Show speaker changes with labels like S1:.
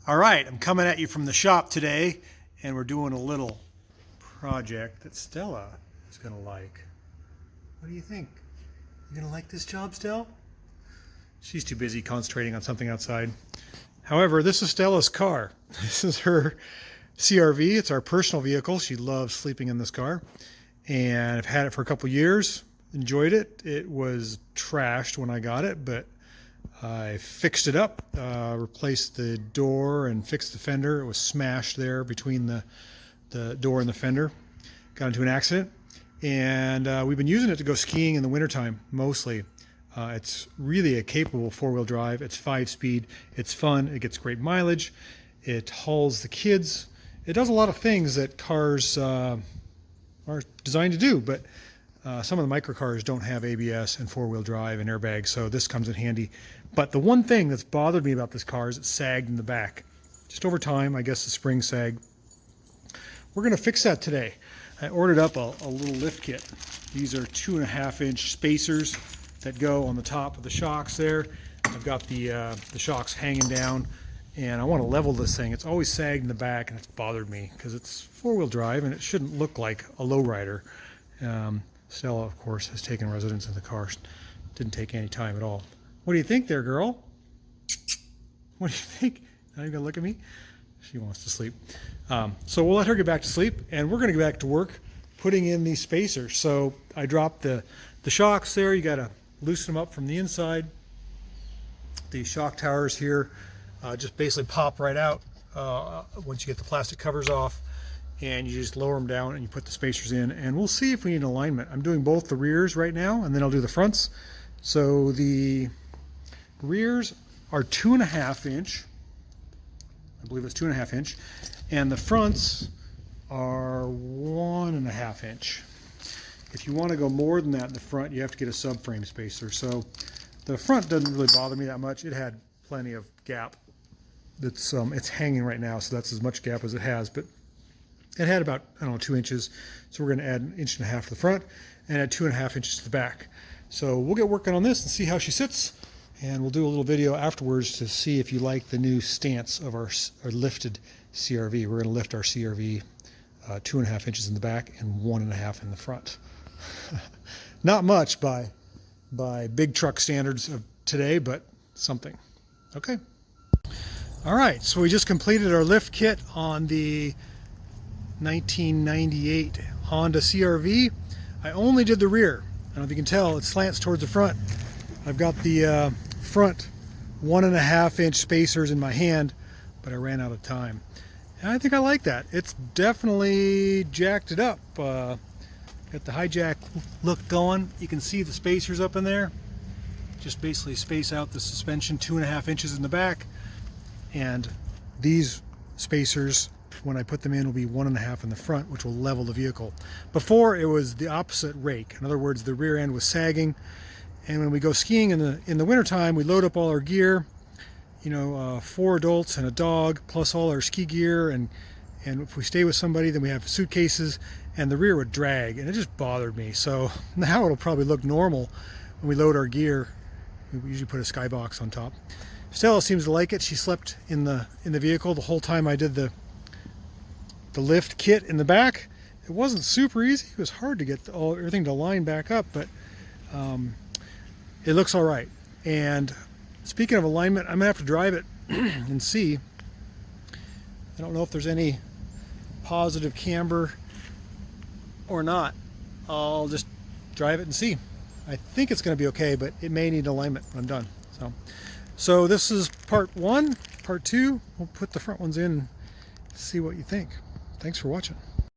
S1: All right, I'm coming at you from the shop today, and we're doing a little project that Stella is going to like. What do you think? You going to like this job, Stella? She's too busy concentrating on something outside. However, this is Stella's car. This is her CRV. It's our personal vehicle. She loves sleeping in this car, and I've had it for a couple years. Enjoyed it. It was trashed when I got it, but I fixed it up, replaced the door and fixed the fender. It was smashed there between the door and the fender. Got into an accident, and we've been using it to go skiing in the wintertime mostly. It's really a capable four-wheel drive. It's 5-speed. It's fun. It gets great mileage. It hauls the kids. It does a lot of things that cars are designed to do, but some of the microcars don't have ABS and four-wheel drive and airbags, so this comes in handy. But the one thing that's bothered me about this car is it sagged in the back. Just over time, I guess the spring sagged. We're going to fix that today. I ordered up a little lift kit. These are 2.5-inch spacers that go on the top of the shocks there. I've got the shocks hanging down, and I want to level this thing. It's always sagged in the back, and it's bothered me because it's four-wheel drive, and it shouldn't look like a lowrider. Stella, of course, has taken residence in the car. Didn't take any time at all. What do you think there, girl? What do you think? Not even gonna look at me? She wants to sleep. So we'll let her get back to sleep, and we're gonna get back to work putting in these spacers. So I dropped the shocks there. You gotta loosen them up from the inside. The shock towers here just basically pop right out once you get the plastic covers off. And you just lower them down and you put the spacers in, and we'll see if we need an alignment. I'm doing both the rears right now, and then I'll do the fronts. So the rears are 2.5-inch. I believe it's 2.5-inch, and the fronts are 1.5-inch. If you want to go more than that in the front, you have to get a subframe spacer. So the front doesn't really bother me that much. It had plenty of gap. It's hanging right now, so that's as much gap as it has, but it had about, I don't know, 2 inches. So we're going to add 1.5 inches to the front and add 2.5 inches to the back. So we'll get working on this and see how she sits. And we'll do a little video afterwards to see if you like the new stance of our lifted CRV. We're going to lift our CRV 2.5 inches in the back and 1.5 in the front. Not much by big truck standards of today, but something. Okay. All right, so we just completed our lift kit on the 1998 Honda CRV. I only did the rear. I don't know if you can tell, it slants towards the front. I've got the front 1.5-inch spacers in my hand, but I ran out of time. And I think I like that. It's definitely jacked it up. Got the hijack look going. You can see the spacers up in there. Just basically space out the suspension 2.5 inches in the back. And these spacers, when I put them in, will be 1.5 in the front, which will level the vehicle. Before, it was the opposite rake. In other words, the rear end was sagging. And when we go skiing in the wintertime, we load up all our gear, 4 adults and a dog, plus all our ski gear. And if we stay with somebody, then we have suitcases, and the rear would drag, and it just bothered me. So now it'll probably look normal when we load our gear. We usually put a skybox on top. Stella seems to like it. She slept in the vehicle the whole time I did the lift kit in the back. It wasn't super easy. It was hard to get everything to line back up, but it looks all right. And speaking of alignment, I'm gonna have to drive it and see. I don't know if there's any positive camber or not. I'll just drive it and see. I think it's gonna be okay, but it may need alignment when I'm done. So this is part 1. Part 2, we'll put the front ones in and see what you think. Thanks for watching.